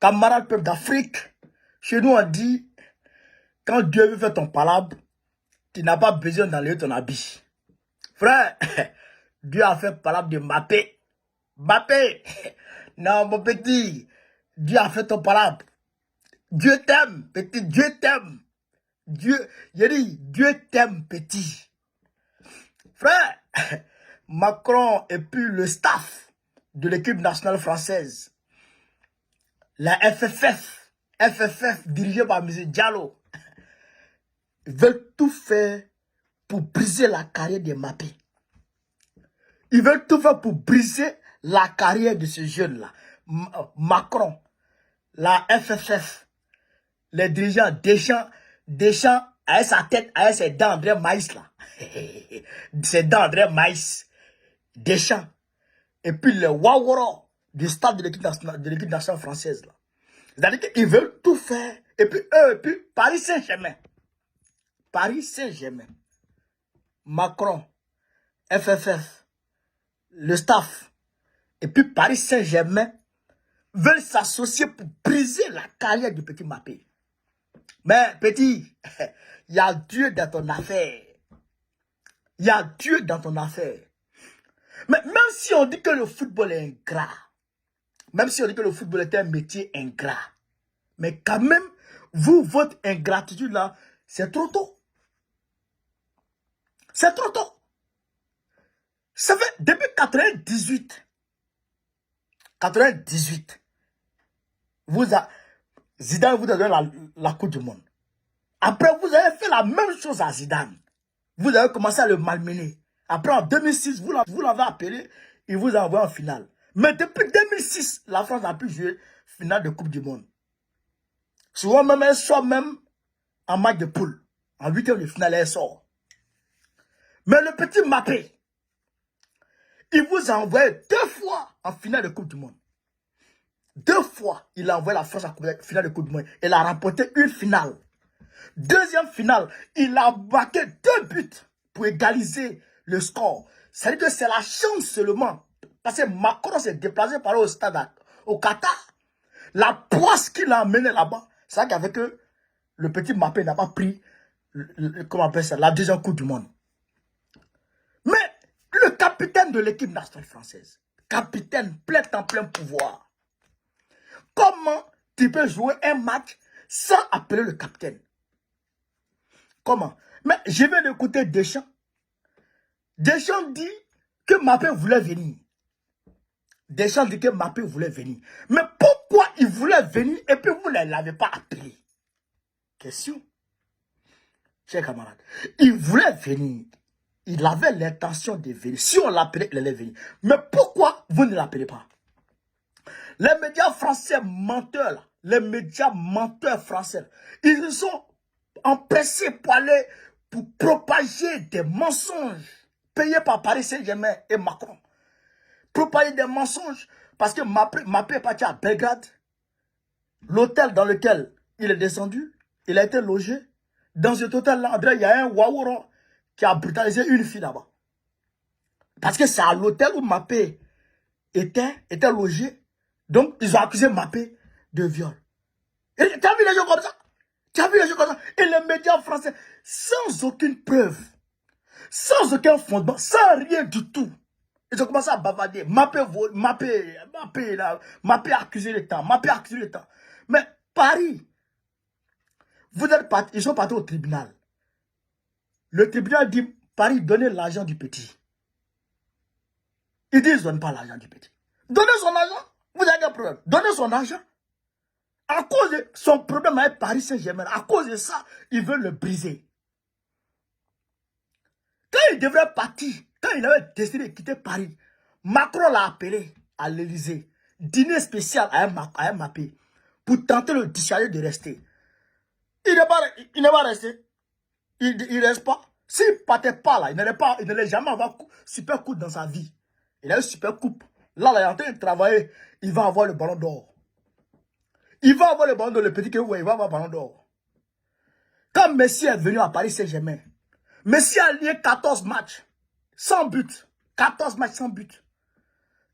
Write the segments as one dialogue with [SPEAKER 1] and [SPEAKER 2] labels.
[SPEAKER 1] Camarades peuple d'Afrique, chez nous on dit, quand Dieu veut faire ton palabre, tu n'as pas besoin d'enlever ton habit. Frère, Dieu a fait palabre de Mbappé. Mbappé, non mon petit, Dieu a fait ton palabre. Dieu t'aime, petit, Dieu t'aime. Dieu, j'ai dit, Dieu t'aime, petit. Frère, Macron et puis le staff de l'équipe nationale française, la FFF dirigée par M. Diallo, veulent tout faire pour briser la carrière de Mbappé. Ils veulent tout faire pour briser la carrière de ce jeune-là. Macron, la FFF, les dirigeants, Deschamps, avec sa tête, avec ses dents André Maïs là. Ses dents André Maïs. Deschamps. Et puis le Waworo du stade de l'équipe nationale française là. C'est-à-dire qu'ils veulent tout faire. Et puis eux, et puis Paris Saint-Germain. Paris Saint-Germain. Macron, FFF, le staff, et puis Paris Saint-Germain veulent s'associer pour briser la carrière du petit Mbappé. Mais petit, il y a Dieu dans ton affaire. Il y a Dieu dans ton affaire. Mais même si on dit que le football est ingrat, même si on dit que le football est un métier ingrat, mais quand même, vous, votre ingratitude là, c'est trop tôt. C'est trop tôt. Ça fait depuis 98, Zidane vous a donné la Coupe du Monde. Après, vous avez fait la même chose à Zidane. Vous avez commencé à le malmener. Après, en 2006, vous l'avez appelé, il vous a envoyé en finale. Mais depuis 2006, la France n'a plus joué finale de Coupe du Monde. Souvent même, elle sort même en match de poule. En huitième de finale, elle sort. Mais le petit Mbappé, il vous a envoyé 2 fois en finale de Coupe du Monde. 2 fois, il a envoyé la France en finale de Coupe du Monde. Elle a remporté une finale. Deuxième finale, il a marqué 2 buts pour égaliser le score. C'est-à-dire que c'est la chance seulement. Parce que Macron s'est déplacé par là au stade, au Qatar. La poisse qu'il a amenée là-bas, c'est qu'avec eux, le petit Mbappé n'a pas pris, comment on appelle ça, la deuxième Coupe du Monde. Mais le capitaine de l'équipe nationale française, capitaine plein en plein pouvoir, comment tu peux jouer un match sans appeler le capitaine? Comment? Mais je viens d'écouter Deschamps. Deschamps dit que Mbappé voulait venir. Deschamps dit que Mbappé voulait venir. Mais pourquoi il voulait venir et puis vous ne l'avez pas appelé? Question. Chers camarades, il voulait venir. Il avait l'intention de venir. Si on l'appelait, il allait venir. Mais pourquoi vous ne l'appelez pas? Les médias français menteurs, là, les médias menteurs français, ils sont empressés pour aller, pour propager des mensonges payés par Paris Saint-Germain et Macron. Propager des mensonges parce que Mbappé est parti à Belgrade, l'hôtel dans lequel il est descendu, il a été logé. Dans cet hôtel-là, André, il y a un Waworo qui a brutalisé une fille là-bas. Parce que c'est à l'hôtel où Mbappé était logé. Donc, ils ont accusé Mbappé de viol. Et tu as vu les gens comme ça? Tu as vu les gens comme ça? Et les médias français, sans aucune preuve, sans aucun fondement, sans rien du tout, ils ont commencé à bavarder. Mbappé a accusé le temps. Mbappé a accusé le temps. Mais Paris, ils sont partis au tribunal. Le tribunal dit, Paris, donnez l'argent du petit. Ils disent, ils ne donnent pas l'argent du petit. Donnez son argent. Vous avez un problème. Donnez son argent. À cause de son problème avec Paris Saint-Germain, à cause de ça, ils veulent le briser. Quand il devrait partir, quand il avait décidé de quitter Paris, Macron l'a appelé à l'Élysée. Dîner spécial à Mbappé pour tenter de le dissuader de rester. Il n'est pas resté. Il ne reste pas. S'il ne partait pas là, il n'allait jamais avoir super coupe dans sa vie. Il a eu super coupe. Là, il est en train de travailler. Il va avoir le ballon d'or. Il va avoir le ballon d'or. Le petit que vous voyez, il va avoir le ballon d'or. Quand Messi est venu à Paris Saint-Germain, Messi a lié 14 matchs sans but. 14 matchs sans but.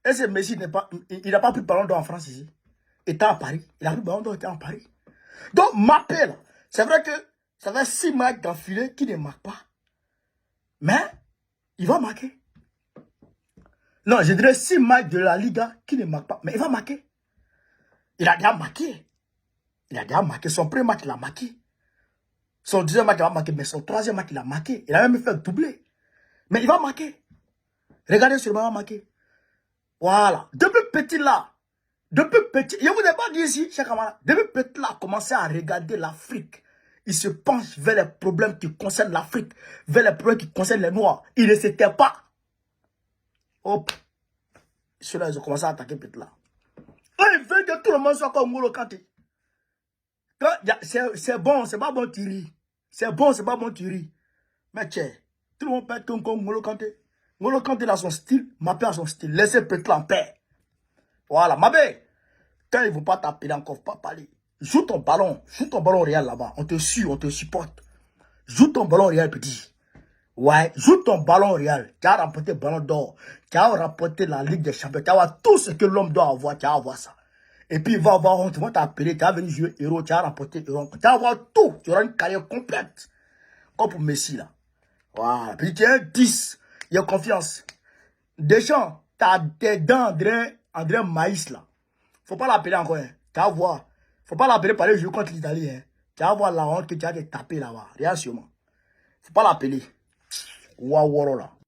[SPEAKER 1] Et ce Messi n'a pas pris le ballon d'or en France ici. était à Paris. Il a pris le ballon d'or, était en Paris. Donc, Mbappé, là, c'est vrai que ça fait 6 matchs d'affilée qui ne marque pas. Mais, il va marquer. Non, je dirais 6 matchs de la Liga qui ne marque pas. Mais il va marquer. Il a déjà marqué. Il a déjà marqué. Son premier match, il a marqué. Son deuxième match, il a marqué. Mais son troisième match, il a marqué. Il a même fait doubler. Mais il va marquer. Regardez sur le ballon marqué. Voilà. Depuis petit là, depuis petit, je vous ai pas dit ici, chers camarades, depuis petit là, commencé à regarder l'Afrique. Il se penche vers les problèmes qui concernent l'Afrique, vers les problèmes qui concernent les Noirs. Il ne s'était pas. Hop. Ceux-là, ils ont commencé à attaquer petit là. Il veut que tout le monde soit comme N'Golo Kanté. C'est bon, c'est pas bon, tu ris. C'est bon, c'est pas bon, tu ris. Mais tiens, tout le monde peut être comme N'Golo Kanté. N'Golo Kanté a son style, Mbappé a son style. Laissez petit là en paix. Voilà, Mbappé. Quand ils ne vont pas t'appeler encore, pas parler. Joue ton ballon au Real là-bas. On te suit, on te supporte. Joue ton ballon au Real, petit. Ouais, joue ton ballon au Real. Tu as remporté le ballon d'or. Tu as remporté la Ligue des Champions. Tu vas avoir tout ce que l'homme doit avoir. Tu vas avoir ça. Et puis, il va avoir, tu vas t'appeler. Tu vas venir jouer héros. Tu as remporté héros. Tu vas avoir tout. Tu auras une carrière complète. Comme pour Messi là. Voilà. Puis tu es un 10. Il y a confiance. Deschamps, tu as tes dents André Maïs là. Faut pas l'appeler encore. Hein. Tu vas voir. Faut pas l'appeler pour aller jouer contre l'Italie. Hein. Tu vas voir la honte que tu as de taper là-bas. Rien sûrement. Faut pas l'appeler. Waouh, là.